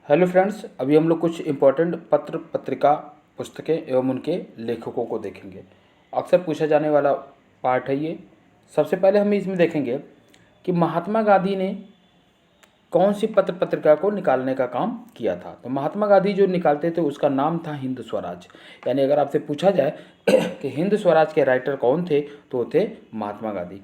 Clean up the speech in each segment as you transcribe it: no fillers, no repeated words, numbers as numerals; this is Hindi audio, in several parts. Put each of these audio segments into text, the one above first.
हेलो फ्रेंड्स, अभी हम लोग कुछ इम्पोर्टेंट पत्र पत्रिका पुस्तकें एवं उनके लेखकों को देखेंगे। अक्सर पूछा जाने वाला पार्ट है ये। सबसे पहले हम इसमें देखेंगे कि महात्मा गांधी ने कौन सी पत्र पत्रिका को निकालने का काम किया था। तो महात्मा गांधी जो निकालते थे उसका नाम था हिंद स्वराज। यानी अगर आपसे पूछा जाए कि हिंद स्वराज के राइटर कौन थे तो वो थे महात्मा गांधी।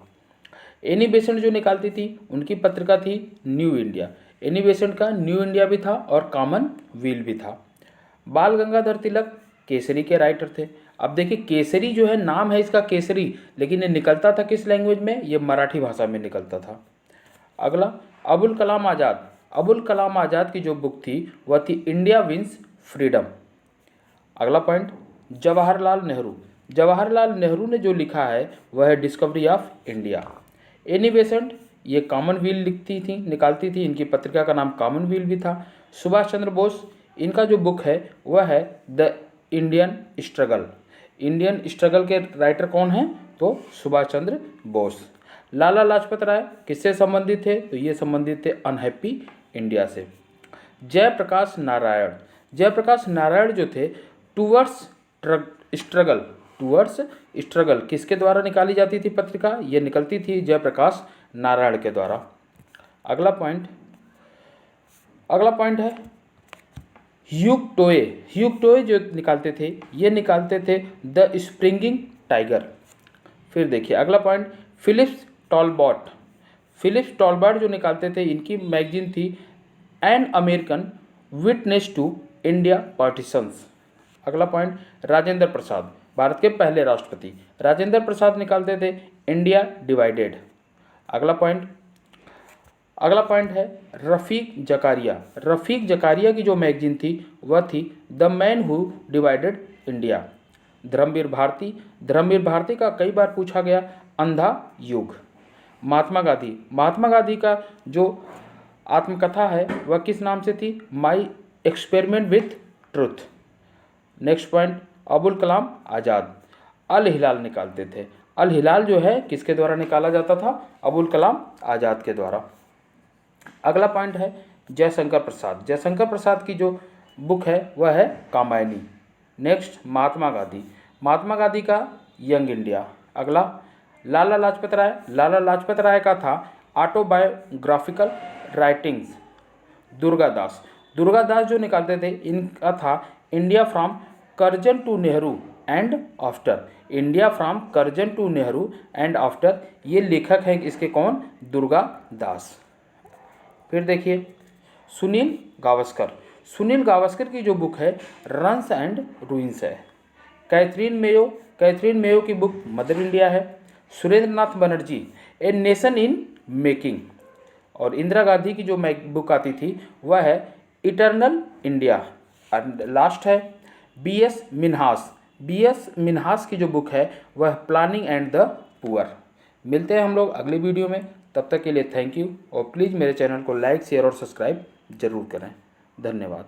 एनी बेसेंट जो निकालती थी उनकी पत्रिका थी न्यू इंडिया। एनी बेसेंट का न्यू इंडिया भी था और कॉमनवेल्थ भी था। बाल गंगाधर तिलक केसरी के राइटर थे। अब देखिए केसरी जो है, नाम है इसका केसरी, लेकिन ये निकलता था किस लैंग्वेज में? ये मराठी भाषा में निकलता था। अगला अबुल कलाम आज़ाद। अबुल कलाम आज़ाद की जो बुक थी वह थी इंडिया विंस फ्रीडम। अगला पॉइंट जवाहरलाल नेहरू। जवाहरलाल नेहरू ने जो लिखा है वह है discovery of India. Annie Besant ये कॉमनवेल्थ लिखती थी, निकालती थी। इनकी पत्रिका का नाम कॉमनवेल्थ भी था। सुभाष चंद्र बोस, इनका जो बुक है वह है the Indian struggle. Indian struggle के राइटर कौन हैं? तो सुभाष चंद्र बोस। लाला लाजपत राय किससे संबंधित थे? तो ये संबंधित थे अनहैप्पी इंडिया से। जयप्रकाश नारायण। जयप्रकाश नारायण जो थे टूवर्ड्स स्ट्रगल, टूवर्ड्स स्ट्रगल किसके द्वारा निकाली जाती थी पत्रिका? ये निकलती थी जयप्रकाश नारायण के द्वारा। अगला पॉइंट है ह्यूग टोए। ह्यूग टोए जो निकालते थे ये निकालते थे द स्प्रिंगिंग टाइगर। फिर देखिए अगला point Phillips Talbot. Phillips Talbot जो निकालते थे इनकी मैगजीन थी an American witness to India partitions. अगला पॉइंट राजेंद्र प्रसाद, भारत के पहले राष्ट्रपति राजेंद्र प्रसाद निकालते थे इंडिया डिवाइडेड। अगला पॉइंट है रफ़ीक जकारिया। रफ़ीक जकारिया की जो मैगजीन थी वह थी the man who divided India. Dharamvir Bharati. Dharamvir Bharati का कई बार पूछा गया अंधा युग। महात्मा गांधी। महात्मा गांधी का जो आत्मकथा है वह किस नाम से थी? My experiment with truth. Next point Abul Kalam Azad. Al Hilal निकालते थे। अल हिलाल जो है किसके द्वारा निकाला जाता था? अबुल कलाम आज़ाद के द्वारा। अगला पॉइंट है जयशंकर प्रसाद। जयशंकर प्रसाद की जो बुक है वह है कामायनी। नेक्स्ट महात्मा गांधी। महात्मा गांधी का यंग इंडिया। अगला लाला लाजपत राय। लाला लाजपत राय का था ऑटोबायोग्राफिकल राइटिंग्स। दुर्गादास। दुर्गादास जो निकालते थे इनका था India from Curzon to Nehru and after. India from Curzon to Nehru and after. ये लेखक हैं इसके कौन? दुर्गादास। फिर देखिए सुनील गावस्कर। सुनील गावस्कर की जो बुक है रन्स एंड रूइंस है। कैथरीन मेयो की बुक मदर इंडिया है। Surendra Nath Banerjee a nation in making. और इंदिरा गांधी की जो बुक आती थी वह है इटर्नल इंडिया। लास्ट है बी.एस. मिन्हास। बी.एस. मिन्हास की जो बुक है वह प्लानिंग एंड द पुअर। मिलते हैं हम लोग अगली वीडियो में। तब तक के लिए थैंक यू और प्लीज़ मेरे चैनल को लाइक शेयर और सब्सक्राइब जरूर करें। धन्यवाद।